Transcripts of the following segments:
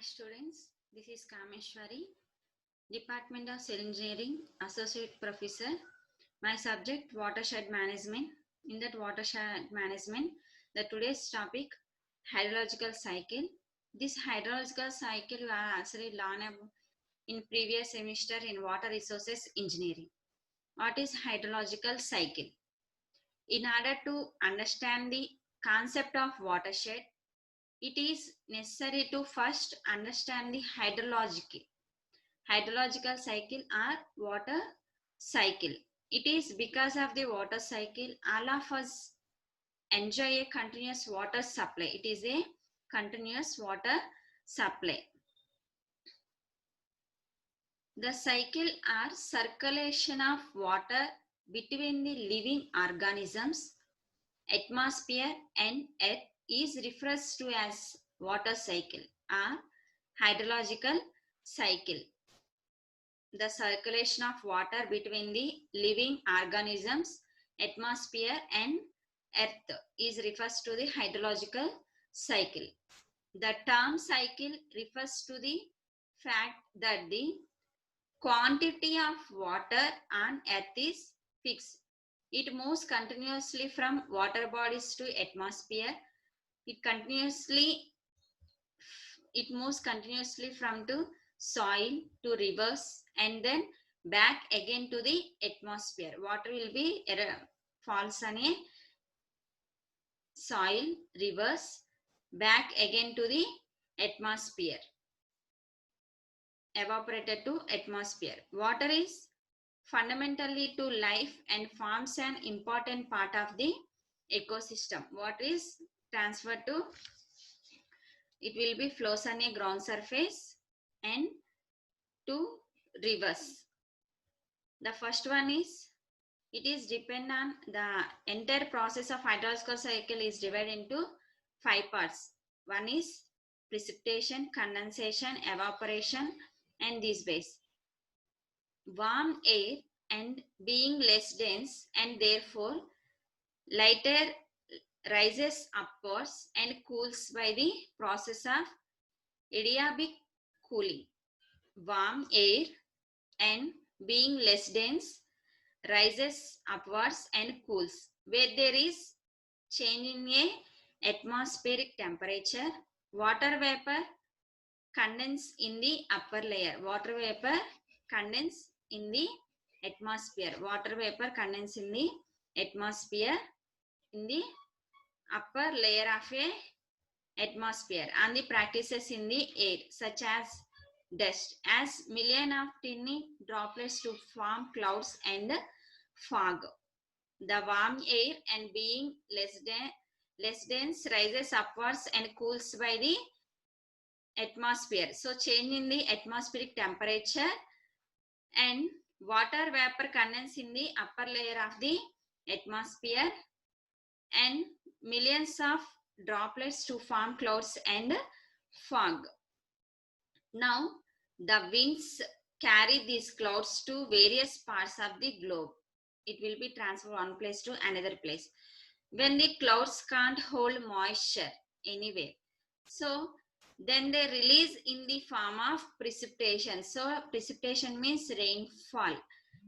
Hi students, this is Kameshwari, Department of Cell Engineering, Associate Professor. My subject Watershed Management. In that watershed management, the today's topic hydrological cycle. This hydrological cycle we are actually learned in previous semester in Water Resources Engineering. What is hydrological cycle? In order to understand the concept of watershed, it is necessary to first understand the hydrological cycle or water cycle. It is because of the water cycle all of us enjoy a continuous water supply. It is a continuous water supply. The cycle or circulation of water between the living organisms, atmosphere and earth is referred to as water cycle or hydrological cycle. The circulation of water between the living organisms, atmosphere and earth is refers to the hydrological cycle. The term cycle refers to the fact that the quantity of water on earth is fixed. It moves continuously from water bodies to atmosphere. It moves continuously from to soil to rivers and then back again to the atmosphere. Water will be falls on a soil, rivers, back again to the atmosphere, evaporated to atmosphere. Water is fundamentally to life and forms an important part of the ecosystem. Water is transferred to, it will be flows on a ground surface and to rivers. The first one is, it is depend on the entire process of hydrological cycle is divided into 5 parts. One is precipitation, condensation, evaporation and these ways. Warm air and being less dense and therefore lighter rises upwards and cools by the process of adiabatic cooling. Warm air and being less dense rises upwards and cools. Where there is change in a atmospheric temperature, water vapor condense in the upper layer. Water vapor condense in the atmosphere. Water vapor condense in the atmosphere in the upper layer of a atmosphere and the practices in the air such as dust as million of tiny droplets to form clouds and fog. The warm air and being less dense rises upwards and cools by the atmosphere. So change in the atmospheric temperature and water vapor condense in the upper layer of the atmosphere and millions of droplets to form clouds and fog. Now the winds carry these clouds to various parts of the globe. It will be transferred one place to another place. When the clouds can't hold moisture anywhere, so then they release in the form of precipitation. So precipitation means rainfall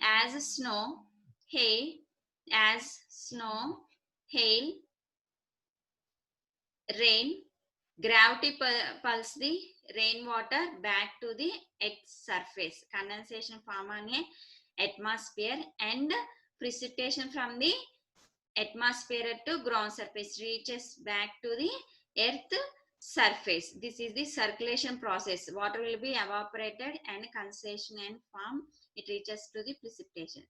as snow, hail, rain. Gravity pulls the rainwater back to the earth's surface. Condensation form on a atmosphere and precipitation from the atmosphere to ground surface reaches back to the earth surface. This is the circulation process. Water will be evaporated and condensation and form. It reaches to the precipitation.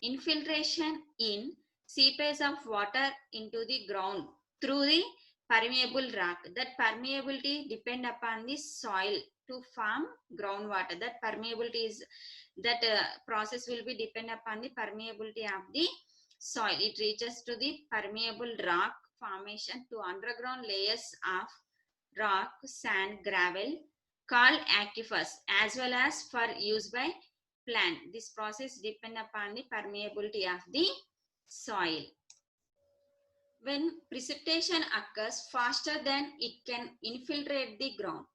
Infiltration in seepage of water into the ground through the permeable rock. That permeability depend upon the soil to form groundwater. That permeability is process will be depend upon the permeability of the soil. It reaches to the permeable rock formation to underground layers of rock, sand, gravel called aquifers as well as for use by plant. This process depend upon the permeability of the soil. When precipitation occurs faster than it can infiltrate the ground,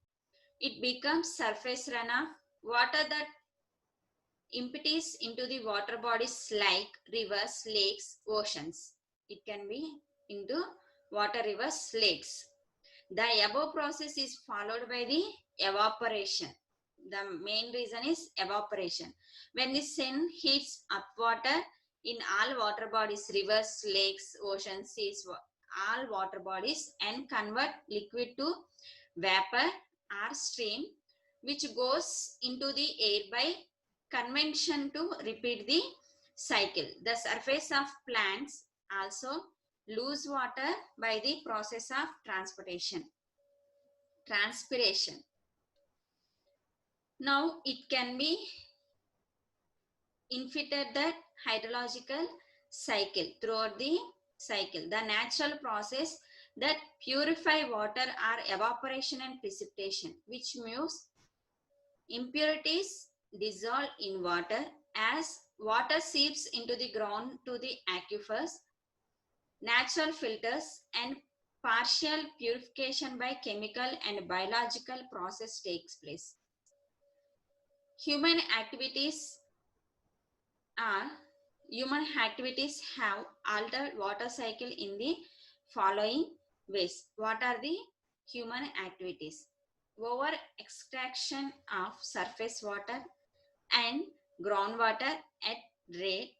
it becomes surface runoff. Water that empties into the water bodies like rivers, lakes, oceans. It can be into water, rivers, lakes. The above process is followed by the evaporation. The main reason is evaporation. When the sun heats up water in all water bodies, rivers, lakes, oceans, seas, all water bodies, and convert liquid to vapor or steam, which goes into the air by convection to repeat the cycle. The surface of plants also lose water by the process of transpiration. Now it can be inflated the hydrological cycle throughout the cycle. The natural process that purify water are evaporation and precipitation, which moves impurities dissolve in water as water seeps into the ground to the aquifers. Natural filters and partial purification by chemical and biological process takes place. Human activities are Human activities have altered water cycle in the following ways. What are the human activities? Over extraction of surface water and groundwater at rate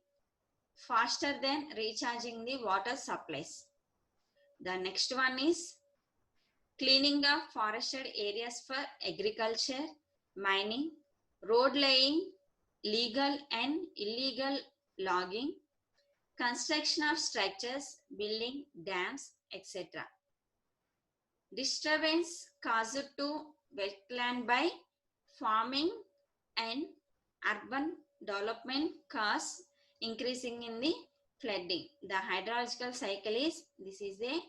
faster than recharging the water supplies. The next one is cleaning of forested areas for agriculture, mining, road laying, legal and illegal logging, construction of structures, building dams, etc. Disturbance caused to wetland by farming and urban development cause increasing in the flooding. The hydrological cycle is, this is a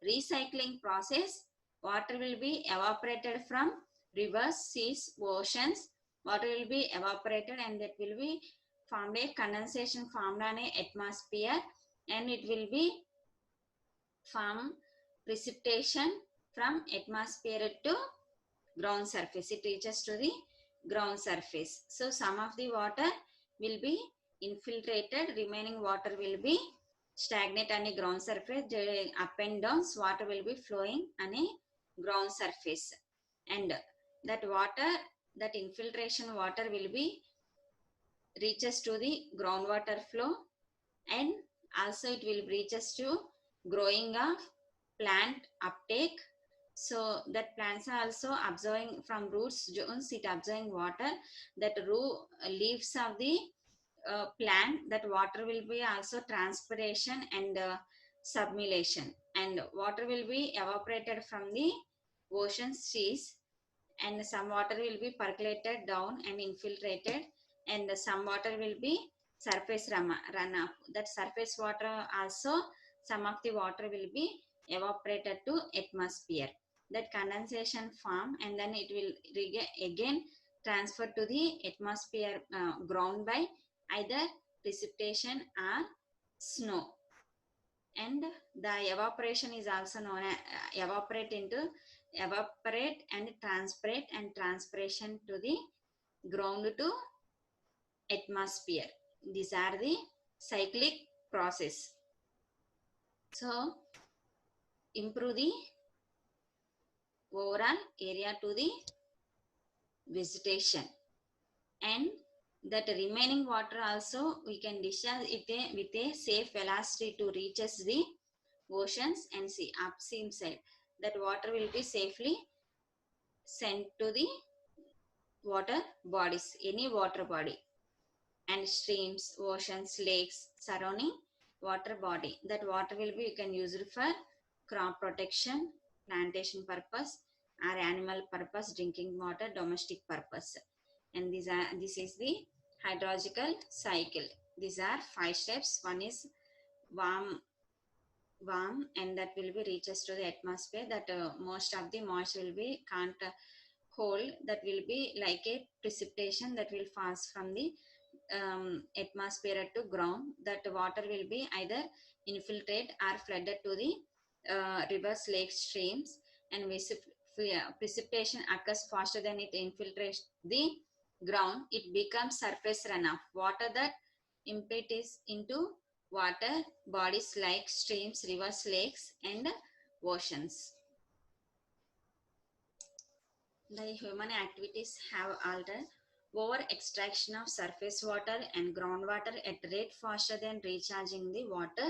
recycling process. Water will be evaporated from rivers, seas, oceans. Water will be evaporated and that will be formed a condensation formed on a atmosphere, and it will be form precipitation from atmosphere to ground surface. It reaches to the ground surface. So some of the water will be infiltrated, remaining water will be stagnant on a ground surface. Up and downs water will be flowing on a ground surface, and that water, that infiltration water will be reaches to the groundwater flow, and also it will reaches to growing of plant uptake. So that plants are also absorbing from roots zones, it absorbing water. That leaves of the plant, that water will be also transpiration and sublimation, and water will be evaporated from the ocean seas, and some water will be percolated down and infiltrated, and some water will be surface runoff. That surface water also, some of the water will be evaporated to atmosphere. That condensation form, and then it will again transfer to the atmosphere ground by either precipitation or snow. And the evaporation is also known as evaporate and transpirate, and transpiration to the ground to atmosphere. These are the cyclic process. So improve the overall area to the vegetation, and that remaining water also we can discharge it with a safe velocity to reaches the oceans and sea upstream side. That water will be safely sent to the water bodies, any water body, and streams, oceans, lakes, surrounding water body. That water will be, you can use it for crop protection, plantation purpose, or animal purpose, drinking water, domestic purpose. And this is the hydrological cycle. These are 5 steps. One is warm, and that will be reaches to the atmosphere, that most of the moisture will be can't hold, that will be like a precipitation that will pass from the atmosphere to ground. That water will be either infiltrate or flooded to the rivers, lakes, streams, and precipitation occurs faster than it infiltrates the ground, it becomes surface runoff. Water that impetus into water bodies like streams, rivers, lakes, and oceans. The human activities have altered over extraction of surface water and groundwater at rate faster than recharging the water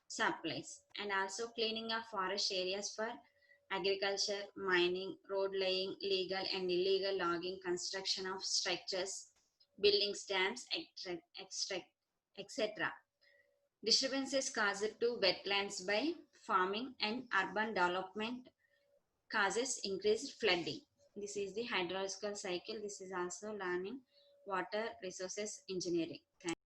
supplies, and also cleaning of forest areas for agriculture, mining, road laying, legal and illegal logging, construction of structures, buildings, dams, etc. Disturbances caused to wetlands by farming and urban development causes increased flooding. This is the hydrological cycle. This is also learning water resources engineering. Thank